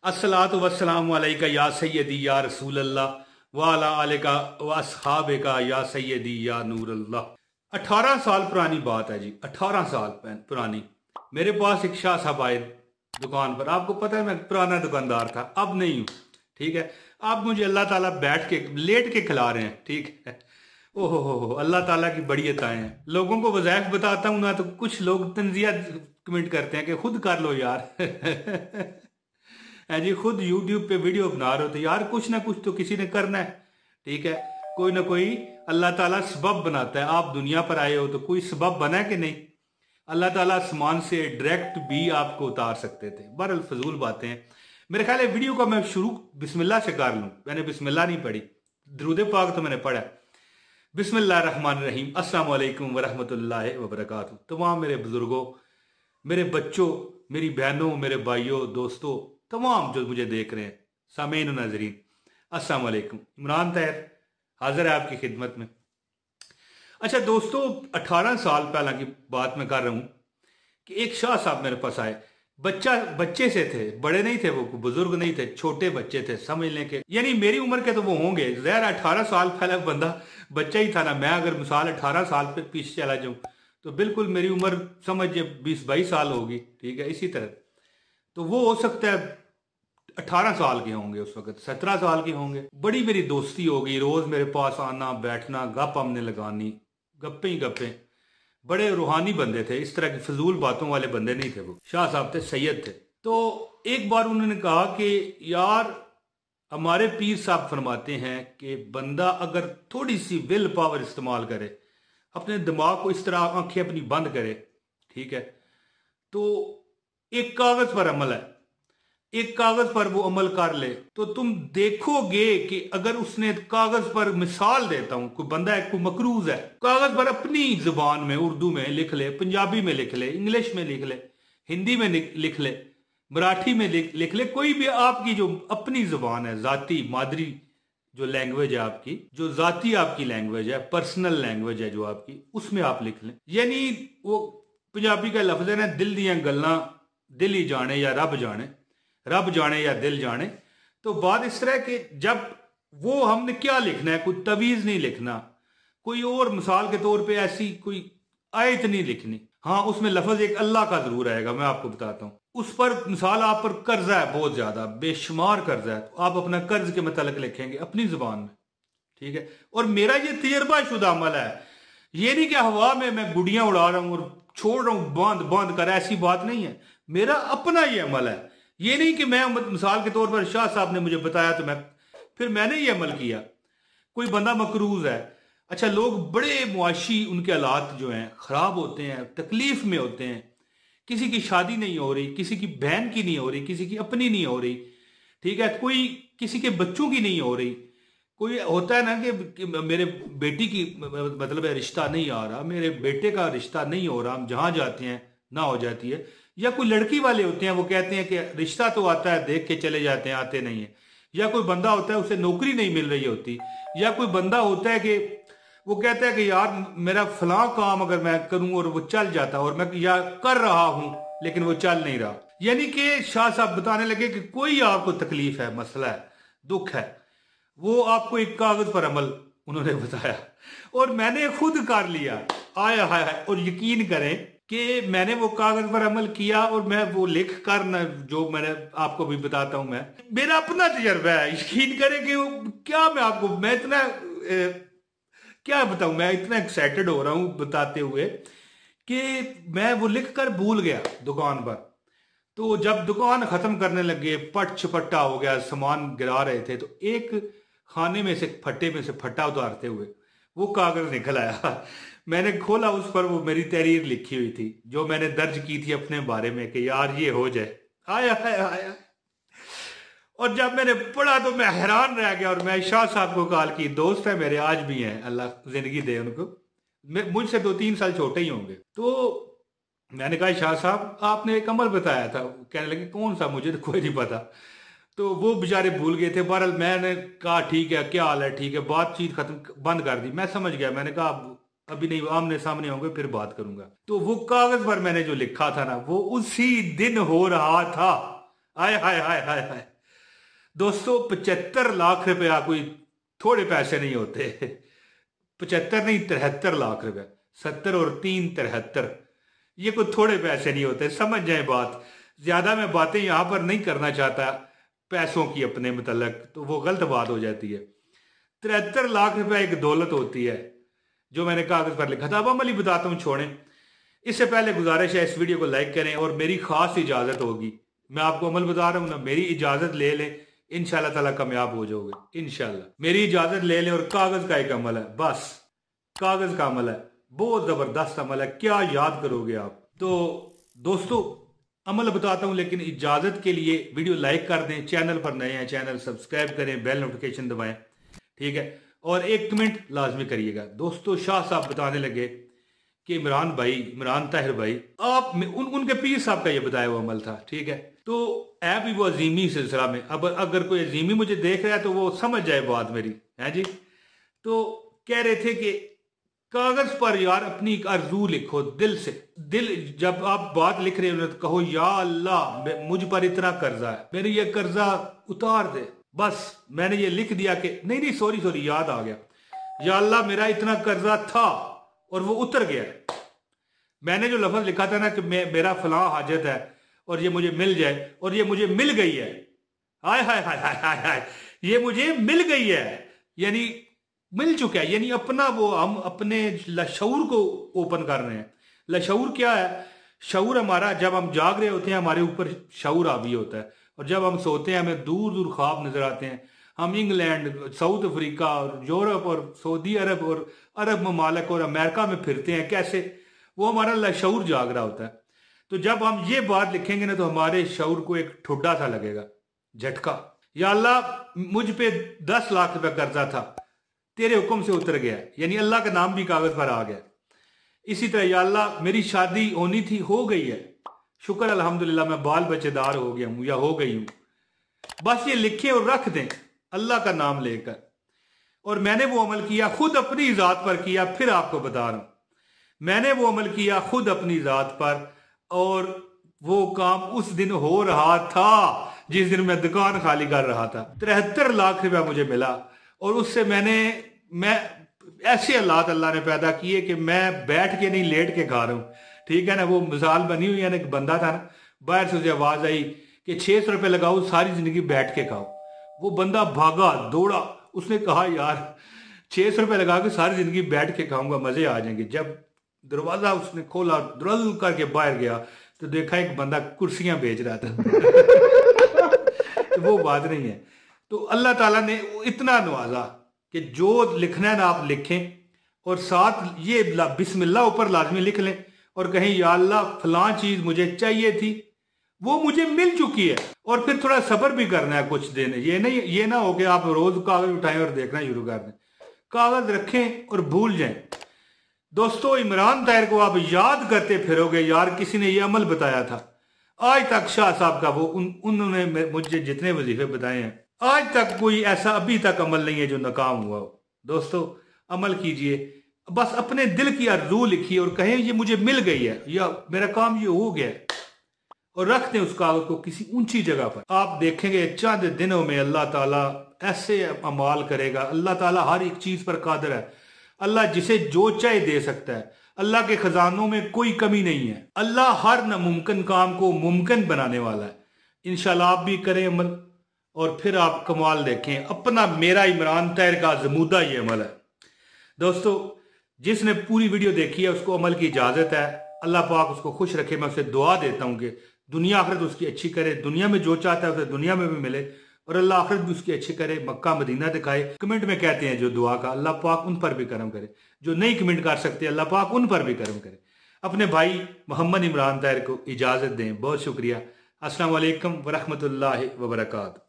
अस्सलातु वस्सलामु अलैका या सय्यदी या रसूल अल्लाह वाला अलैका व अस्हाबिका या सय्यदी या नूर अल्लाह। 18 साल पुरानी बात है जी, 18 साल पुरानी। मेरे पास एक शाह साहब आए दुकान पर। आपको पता है मैं पुराना दुकानदार था, अब नहीं हूँ, ठीक है। अब मुझे अल्लाह ताला बैठ के लेट के खिला रहे हैं, ठीक है। ओहो हो, अल्लाह ताला की बड़ी अताएं हैं। लोगों को वज़ाइफ बताता हूँ ना तो कुछ लोग तंजिया कमेंट करते हैं कि खुद कर लो यार है जी, खुद यूट्यूब पे वीडियो बना रहे हो तो यार कुछ ना कुछ तो किसी ने करना है, ठीक है। कोई ना कोई अल्लाह ताला सबब बनाता है। आप दुनिया पर आए हो तो कोई सबब बना है कि नहीं। अल्लाह ताला आसमान से डायरेक्ट भी आपको उतार सकते थे। बहरहाल फजूल बातें हैं। मेरे ख्याल है वीडियो का मैं शुरू बिस्मिल्लाह से कर लूँ। मैंने बिस्मिल्लाह नहीं पढ़ी, दरूद पाक तो मैंने पढ़ा। बिस्मिल्लाहिर्रहमानिर्रहीम, अस्सलाम वालेकुम वरहमतुल्लाहि वबरकातुहू। तमाम मेरे बुजुर्गों, मेरे बच्चों, मेरी बहनों, मेरे भाइयों, दोस्तों, तमाम जो मुझे देख रहे हैं, सामीन और नाज़रीन, अस्सलाम वालेकुम। इमरान तैर हाजिर है आपकी खिदमत में। अच्छा दोस्तों, 18 साल पहला की बात मैं कर रहा हूँ कि एक शाह साहब मेरे पास आए। बच्चे से थे, बड़े नहीं थे, वो बुजुर्ग नहीं थे, छोटे बच्चे थे, समझ लें कि यानी मेरी उम्र के तो वो होंगे। ज़ाहिर 18 साल पहला बंदा बच्चा ही था ना। मैं अगर मिसाल 18 साल पे पीछे चला जाऊँ तो बिल्कुल मेरी उम्र समझिए 20-22 साल होगी, ठीक है। इसी तरह तो वो हो सकता है 18 साल के होंगे, उस वक्त 17 साल के होंगे। बड़ी मेरी दोस्ती होगी, रोज मेरे पास आना, बैठना, गप हमने लगानी, गप्पे ही गप्पे। बड़े रूहानी बंदे थे, इस तरह की फजूल बातों वाले बंदे नहीं थे। वो शाह साहब थे, सैयद थे। तो एक बार उन्होंने कहा कि यार हमारे पीर साहब फरमाते हैं कि बंदा अगर थोड़ी सी विल पावर इस्तेमाल करे, अपने दिमाग को इस तरह आंखें अपनी बंद करे, ठीक है, तो एक कागज पर अमल है, एक कागज पर वो अमल कर ले तो तुम देखोगे कि अगर उसने कागज पर, मिसाल देता हूं, कोई बंदा है, कोई मकरूज है, कागज पर अपनी जुबान में उर्दू में लिख ले, पंजाबी में लिख ले, इंग्लिश में लिख ले, हिंदी में लिख ले, मराठी में लिख ले, कोई भी आपकी जो अपनी जुबान है, जाती मादरी जो लैंग्वेज है आपकी, जो जाती आपकी लैंग्वेज है, पर्सनल लैंग्वेज है जो आपकी, उसमें आप लिख लें। यानी वो पंजाबी का लफ्ज है ना, दिल दियां गल्लां दिल ही जाने या रब जाने, रब जाने या दिल जाने। तो बात इस तरह कि जब वो हमने क्या लिखना है, कोई तवीज नहीं लिखना, कोई और मिसाल के तौर पे ऐसी कोई आयत नहीं लिखनी। हाँ, उसमें लफ्ज एक अल्लाह का जरूर आएगा, मैं आपको बताता हूँ। उस पर मिसाल आप पर कर्जा है, बहुत ज्यादा बेशुमार कर्जा है, तो आप अपना कर्ज के मतलब लिखेंगे अपनी जुबान में, ठीक है। और मेरा ये तजर्बा शुदा अमल है, ये नहीं कि हवा में मैं गुड़ियां उड़ा रहा हूं और छोड़ रहा हूं बांध बांध कर, ऐसी बात नहीं है। मेरा अपना ये अमल है। ये नहीं कि मैं मिसाल के तौर पर शाह साहब ने मुझे बताया तो फिर मैंने ये अमल किया। कोई बंदा मकरूज है, अच्छा, लोग बड़े मुआशी, उनके हालात जो हैं खराब होते हैं, तकलीफ में होते हैं, किसी की शादी नहीं हो रही, किसी की बहन की नहीं हो रही, किसी की अपनी नहीं हो रही, ठीक है, कोई किसी के बच्चों की नहीं हो रही। कोई होता है ना कि मेरे बेटी की मतलब रिश्ता नहीं आ रहा, मेरे बेटे का रिश्ता नहीं हो रहा, हम जहां जाते हैं ना हो जाती है। या कोई लड़की वाले होते हैं, वो कहते हैं कि रिश्ता तो आता है, देख के चले जाते हैं, आते नहीं है। या कोई बंदा होता है, उसे नौकरी नहीं मिल रही होती। या कोई बंदा होता है कि वो कहता है कि यार मेरा फलां काम अगर मैं करूं और वो चल जाता, और मैं या कर रहा हूं लेकिन वो चल नहीं रहा। यानी कि शाह साहब बताने लगे कि कोई आपको तकलीफ है, मसला है, दुख है, वो आपको एक कागज पर अमल उन्होंने बताया और मैंने खुद कर लिया। आया है, और यकीन करें कि मैंने वो कागज पर अमल किया और मैं वो लिख कर न, जो मैंने आपको भी बताता हूं, मैं मेरा अपना तजर्बा है। यकीन करें कि क्या मैं इतना क्या बताऊं, मैं इतना एक्साइटेड हो रहा हूं बताते हुए कि मैं वो लिख कर भूल गया दुकान पर। तो जब दुकान खत्म करने लगे, पट छपट्टा हो गया, सामान गिरा रहे थे, तो एक खाने में से, फट्टे में से फट्टा उतारते हुए वो कागज निकल आया। मैंने खोला, उस पर वो मेरी तहरीर लिखी हुई थी जो मैंने दर्ज की थी अपने बारे में कि यार ये हो जाए। आया और जब मैंने पढ़ा तो मैं हैरान रह गया। और मैं शाह साहब को कॉल की, दोस्त है मेरे, आज भी हैं, अल्लाह जिंदगी दे उनको, मुझसे 2-3 साल छोटे ही होंगे। तो मैंने कहा शाह साहब आपने एक अमल बताया था। कहने लगे कौन सा, मुझे तो कोई नहीं पता। तो वो बेचारे भूल गए थे। बहरहाल मैंने कहा ठीक है, क्या हाल है, ठीक है, बातचीत खत्म, बंद कर दी। मैं समझ गया, मैंने कहा अभी नहीं, आमने सामने होंगे फिर बात करूंगा। तो वो कागज पर मैंने जो लिखा था ना, वो उसी दिन हो रहा था। हाय हाय हाय हाय हाय, दोस्तों 75 लाख रुपया कोई थोड़े पैसे नहीं होते। 75 नहीं, 73 लाख रुपया। 70 और 3 73, ये कोई थोड़े पैसे नहीं होते, समझ जाए बात। ज्यादा मैं बातें यहां पर नहीं करना चाहता पैसों की अपने मुतल्लक, तो वो गलत बात हो जाती है। 73 लाख रुपया एक दौलत होती है जो मैंने कागज पर लिखा था। अब अमली बताता हूं, छोड़ें। इससे पहले गुजारिश है इस वीडियो को लाइक करें और मेरी खास इजाजत होगी, मैं आपको अमल बता रहा हूं ना, मेरी इजाजत ले लें, इंशाल्लाह ताला कामयाब हो जाओगे इंशाल्लाह। मेरी इजाजत ले लें और कागज का एक अमल है, बस कागज का अमल है, बहुत जबरदस्त अमल है, क्या याद करोगे आप। तो दोस्तों अमल बताता हूं, लेकिन इजाजत के लिए वीडियो लाइक कर दें, चैनल पर नए हैं चैनल सब्सक्राइब करें, बेल नोटिफिकेशन दबाएं, ठीक है, और एक कमेंट लाजमी करिएगा। दोस्तों शाह साहब बताने लगे कि इमरान भाई, इमरान ताहिर भाई, आप उनके पीर साहब का ये बताया हुआ अमल था, ठीक है। तो है भी वो अजीमी सिलसिला में, अब अगर कोई अजीमी मुझे देख रहा है तो वो समझ जाए बात मेरी, है जी। तो कह रहे थे कि कागज पर यार अपनी एक आरज़ू लिखो दिल से। दिल जब आप बात लिख रहे हो तो कहो या अल्लाह मुझ पर इतना कर्जा है, मेरे ये कर्जा उतार दे। बस मैंने ये लिख दिया कि नहीं सॉरी याद आ गया, या अल्लाह मेरा इतना कर्जा था और वो उतर गया। मैंने जो लफ्ज लिखा था ना कि मेरा फलां हाजत है और ये मुझे मिल जाए, और ये मुझे मिल गई है, हाय हाय हाय हाय हाय हाय, ये मुझे मिल गई है, यानी मिल चुका है, यानी अपना वो हम अपने लशऊर को ओपन कर रहे हैं। लशऊर क्या है? शऊर हमारा, जब हम जाग रहे होते हैं हमारे ऊपर शऊर हावी होता है, और जब हम सोते हैं हमें दूर दूर ख्वाब नजर आते हैं। हम इंग्लैंड, साउथ अफ्रीका और यूरोप और सऊदी अरब और अरब ममालिक और अमेरिका में फिरते हैं, कैसे? वो हमारा लशऊर जाग रहा होता है। तो जब हम ये बात लिखेंगे ना तो हमारे शऊर को एक ठुड्डा सा लगेगा, झटका। या अल्लाह मुझ पे 10 लाख रुपया कर्जा था, तेरे हुक्म से उतर गया, यानी अल्लाह का नाम भी कागज पर आ गया। इसी तरह या अल्लाह मेरी शादी होनी थी, हो गई है, शुक्र अल्हम्दुलिल्लाह, मैं बाल बच्चेदार हो गया हूं या हो गई हूं। बस ये लिखे और रख दें अल्लाह का नाम लेकर। और मैंने वो अमल किया, खुद अपनी जात पर किया, फिर आपको बता रहा हूं, मैंने वो अमल किया खुद अपनी जात पर, और वो काम उस दिन हो रहा था जिस दिन मैं दुकान खाली कर रहा था। 73 लाख रुपया मुझे मिला, और उससे मैं ऐसे हालात अल्लाह ने पैदा किए कि मैं बैठ के नहीं लेट के खा रहा हूं, ठीक है ना। वो मिसाल बनी हुई है ना, एक बंदा था ना, बाहर से उसे आवाज आई कि 600 रुपये लगाओ, सारी जिंदगी बैठ के खाओ। वो बंदा भागा दौड़ा, उसने कहा यार 600 रुपये लगा के सारी जिंदगी बैठ के खाऊंगा, मजे आ जाएंगे। जब दरवाजा उसने खोला, द्रल करके बाहर गया तो देखा एक बंदा कुर्सियां बेच रहा था। तो वो बात नहीं है। तो अल्लाह ताला ने इतना नवाजा कि जो लिखना है ना आप लिखें, और साथ ये बिस्मिल्लाह ऊपर लाजमी लिख लें, और कहें या अल्लाह फलां चीज मुझे चाहिए थी, वो मुझे मिल चुकी है। और फिर थोड़ा सब्र भी करना है कुछ दिन, ये ना हो कि आप रोज कागज उठाएं और देखना शुरू कर दें। कागज रखें और भूल जाएं। दोस्तों इमरान ताहिर को आप याद करते फिरोगे, यार किसी ने ये अमल बताया था। आज तक शाह साहब का वो उन्होंने मुझे जितने वजीफे बताए हैं, आज तक कोई ऐसा अभी तक अमल नहीं है जो नाकाम हुआ हो। दोस्तों अमल कीजिए, बस अपने दिल की आरज़ू लिखिए और कहें ये मुझे मिल गई है, या मेरा काम ये हो गया है, और रख दें उस कागज को किसी ऊंची जगह पर। आप देखेंगे चंद दिनों में अल्लाह ताला ऐसे अमाल करेगा। अल्लाह ताला हर एक चीज पर कादिर है। अल्लाह जिसे जो चाहे दे सकता है। अल्लाह के खजानों में कोई कमी नहीं है। अल्लाह हर नामुमकिन काम को मुमकिन बनाने वाला है। इंशाल्लाह आप भी करें अमल, और फिर आप कमाल देखें अपना। मेरा इमरान ताहिर का जमूदा ये अमल है। दोस्तों जिसने पूरी वीडियो देखी है उसको अमल की इजाजत है। अल्लाह पाक उसको खुश रखे। मैं उसे दुआ देता हूँ कि दुनिया आखिरत उसकी अच्छी करे, दुनिया में जो चाहता है उसे दुनिया में भी मिले, और अल्लाह आखिरत भी उसकी अच्छी करे, मक्का मदीना दिखाए। कमेंट में कहते हैं जो दुआ का, अल्लाह पाक उन पर भी करम करे। जो नहीं कमेंट कर सकते अल्लाह पाक उन पर भी करम करे। अपने भाई मोहम्मद इमरान ताहिर को इजाजत दें। बहुत शुक्रिया। अस्सलाम वालेकुम वरहमतुल्लाहि वबरकातुहू।